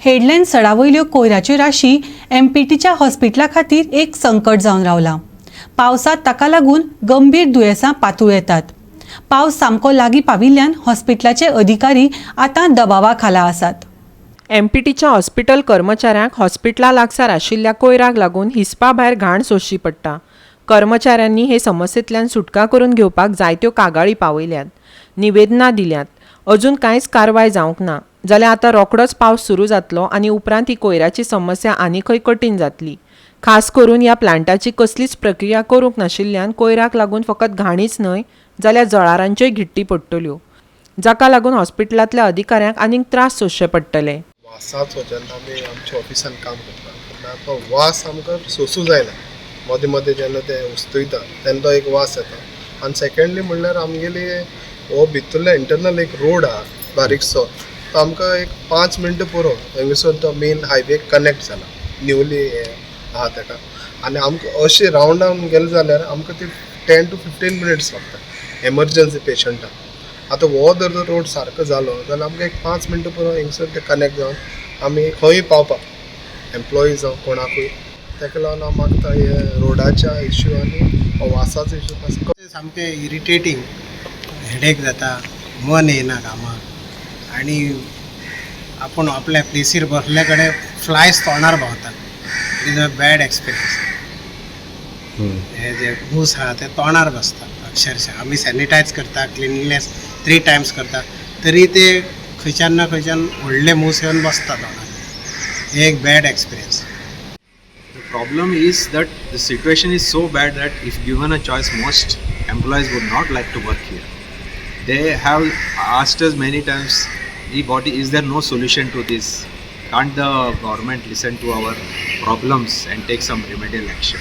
Headline सडावयल्यो कोयराच्यो राशी एमपीटीच्या हॉस्पिटला खातीर एक संकट जावन रावला। पावसात ताका लागून गंभीर दुयेंसां पातूळ येतात। पावस सामको लागीं पाविल्ल्यान हॉस्पिटलाचे अधिकारी आतां दबावा खाला आसात। एमपीटीच्या हॉस्पिटल कर्मचाऱ्यांक हॉस्पिटला लागसार आशिल्ल्या कोयराक लागून हिसपा भायर घाण सोंसची पडटा। कर्मचाऱ्यांनी हे समस्येंतल्यान सुटका करून घेवपाक जायत्यो कागाळी पावयल्यात, निवेदनां दिल्यात। अजून कांयच कारवाय जावंक ना जाल्यार आतां रोखडोच पावस सुरू जातलो आनी उपरांत ही कोयराची समस्या आनीकय कठीण जातली। खास करून ह्या प्लांटाची कसलीच प्रक्रिया करूंक नाशिल्ल्यान कोयराक लागून फकत घाणीच न्हय जाल्यार जळारांच्योय गिट्टी पडटल्यो, जाका लागून हॉस्पिटलांतल्या अधिकाऱ्यांक आनीक त्रास सोंसचे पडटले। वासाचो जेन्ना आमी आमच्या ऑफिसान काम करता तेन्ना तो वास आमकां सोंसूं जायना। मदें मदें जेन्ना ते उस्तयता तेन्ना तो एक वास येता। आनी सेकेंडली म्हणल्यार आमगेली हो भितरलो इंटरनल एक रोड आहा बारीकसो, तो आमकां एक 5 मिनटां पुरो थंयसून तो मेन हायवे कनेक्ट जाला, न्यूली आहा ताका। आनी आमकां अशें रावंडावन गेले जाल्यार आमकां ती 10 to 15 मिनिट्स लागता एमर्जन्सी पेशंटाक। आतां हो जर रोड सारको जालो जाल्यार आमकां एक 5 मिनटां पुरो हिंगसून ते कनेक्ट जावन आमी खंय पावपाक एम्प्लॉई जावं कोणाकूय। ताका लागून हांव मागता हे रोडाच्या इश्यू आनी वासाचो इश्यू सामकें इरिटेटींग, हेडेक जाता, मन येना कामाक आनी आपूण आपल्या प्लेसीर बसले कडेन फ्लायज तोंडार भोंवता। It is a bad experience. हे जे मूस आहा ते तोंडार बसता अक्षरशः। आमी सॅनिटायज करता, क्लिनलीनेस 3 times करता, तरी ते खंयच्यान ना खंयच्यान व्हडले मूस येवन बसता तोंडार। हे एक bad experience. The problem is that the situation is so bad that if given a choice, most employees would not like to work here. They have asked us many times, is there no solution to this? Can't the government listen to our problems and take some remedial action?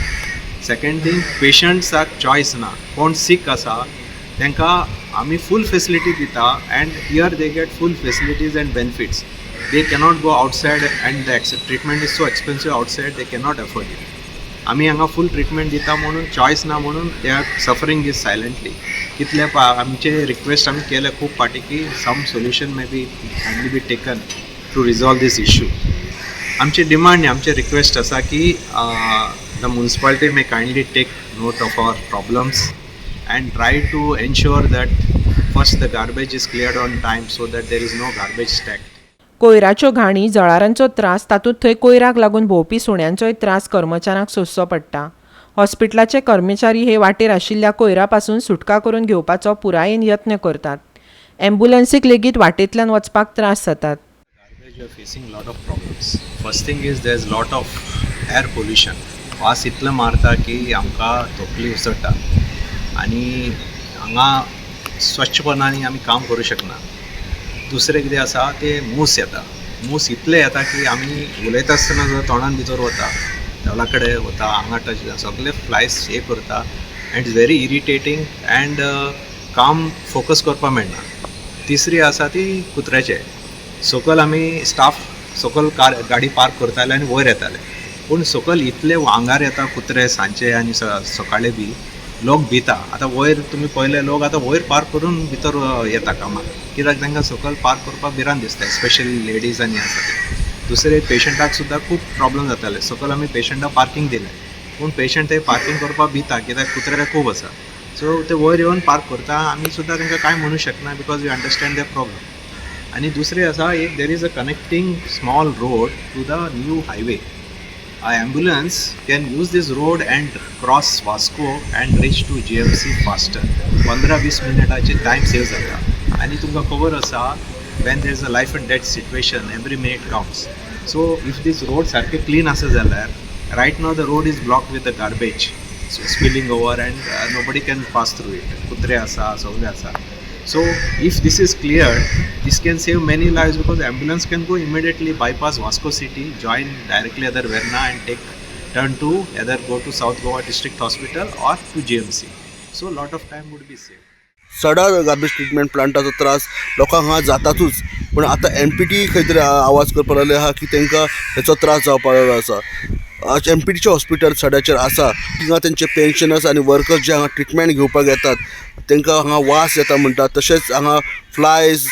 Second thing, patients are choice na. Kon sick asa, त्यांका आमी full facility दिता and here they get full facilities and benefits. They cannot go outside and the treatment is so expensive outside, they cannot afford it. आमी हांगा full treatment दिता म्हणून choice ना म्हणून they are suffering this silently. कितले आमचे request आमी केले खूब पाटी की some solution may be taken to resolve this issue. आमचे डिमांड आमचे रिक्वेस्ट आसा की the municipality may kindly take note of our problems and try to ensure that first the garbage is cleared on time so that there is no garbage stacked. कोयराच्यो घाणी, जळारांचो त्रास, तातूंत थंय कोयराक लागून भोंवपी सुण्यांचोय त्रास कर्मचाऱ्यांक सोंसचो पडटा। हॉस्पिटलाचे कर्मचारी हे वाटेर आशिल्ल्या कोयरा पासून सुटका करून घेवपाचो पुरायेन यत्न करतात। एम्ब्युलन्सीक लेगीत वाटेंतल्यान वचपाक त्रास जातात। Garbage, we are facing lot of problems. First thing is there is lot of air pollution. वास इतलो मारता की आमकां तकली उसळटा आनी हांगा स्वच्छपणान आमी काम करूं शकना। दुसरें कितें आसा ते मूस येता। मूस इतले येता की आमी उलयता आसतना जो तोंडान भितर वता, देवळा कडेन वता, हांगा टच सगळे फ्लायज हे करता एंड इट्स व्हेरी इरिटेटींग एंड काम फोकस करपाक मेळना। तिसरी आसा ती कुत्र्याचे। सकयल आमी स्टाफ सकयल गाडी पार्क करताले आनी वयर येताले, पूण सकयल इतले आंगार येता कुत्रे सांचे आनी सकाळी बी लोक भिता। आतां वयर तुमी पळयले लोक आतां वयर पार्क करून भितर येता कामाक, कित्याक तांकां सकयल पार्क करपाक भिरांत दिसता, स्पेशली लेडीज आनी आसा ते। दुसरे पेशंटाक सुद्दां खूब प्रॉब्लम जाताले। सकयल आमी पेशंटाक पार्किंग दिलें, पूण पेशंट थंय पार्किंग करपाक भिता कित्याक कुत्रे खूब आसा। सो ते वयर येवन पार्क करता, आमी सुद्दां तांकां कांय म्हणूं शकना because we understand their problem. आनी दुसरें आसा एक there is a connecting small road to the new highway. A ambulance can use this road and cross Vasco and reach to GMC faster. 15-20 मिनिटाचे टाइम सेव जाता आनी तुमकां खबर आसा when there is a life and death situation every minute counts. So if this road सारके clean आसा जाल्यार right now the road is blocked with the garbage spilling over and nobody can pass through it. कुत्रे आसा, सगळे आसा. So if this is cleared, this can save many lives because ambulance can go immediately bypass Vasco City, join directly other Verna and turn to either go to South Goa District Hospital or to GMC. So lot of time would be saved. सडा garbage treatment प्लांटाचो त्रास लोकांक हांगा जातातूच, पूण आतां empty खंय तरी आवाज करपाक लागले आहा की तांकां हेचो त्रास जावपाक लागलो आसा। एमपीटीचें हॉस्पिटल सड्याचेर आसा, थिंगा तेंचे पेन्शनर्स आनी वर्कर्स जे हांगा ट्रिटमेंट घेवपाक येतात तांकां हांगा वास येता म्हणटात। तशेंच हांगा फ्लायज,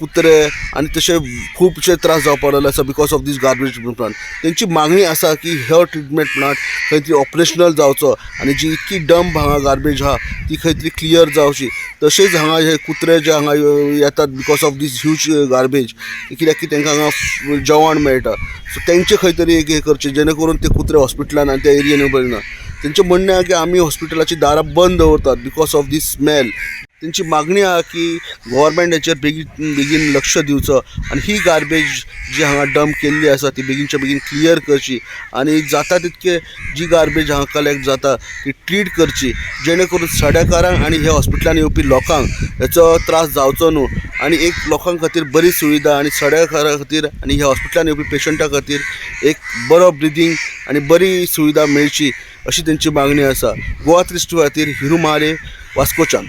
कुत्रे आनी तशे खुबशे त्रास जावपाक लागले आसा because of this garbage treatment plant. तेंची मागणी आसा की हो ट्रिटमेंट प्लांट खंय तरी ऑपरेशनल जावचो आनी जी इतकी डंप हांगा गार्बेज आहा ती खंय तरी क्लियर जावची. तशेंच हांगा हे कुत्रे जे हांगा येतात because of this huge garbage, कित्याक की तांकां हांगा जेवण मेळटा, सो तेंचे खंय तरी एक हे करचें जेणे करून ते कुत्रे हॉस्पिटलान आनी त्या एरियेन उबे ना. तेंचें म्हणणें आहा की आमी हॉस्पिटलाची दारां बंद दवरतात बिकॉज ऑफ दीस स्मेल. तेंची मागणी आहा की गव्हर्मेंट हेचेर बेगीन लक्ष दिवचो आनी ही गार्बेज जी हांगा डंप केल्ली आसा ती बेगीनच्या बेगीन क्लियर करची आनी जाता तितके जी गार्बेज हांगा कलेक्ट जाता ती ट्रीट करची जेणे करून सड्याकारांक आनी हे हॉस्पिटलान येवपी लोकांक हेचो त्रास जावचो न्हू आनी एक लोकां खातीर बरी सुविधा आनी सड्याकारां खातीर आनी ह्या हॉस्पिटलान येवपी पेशंटा खातीर एक बरो ब्रिदींग आनी बरी सुविधा मेळची अशी तेंची मागणी आसा. गोवा 360 खातीर हिरू महाले, वास्कोच्यान.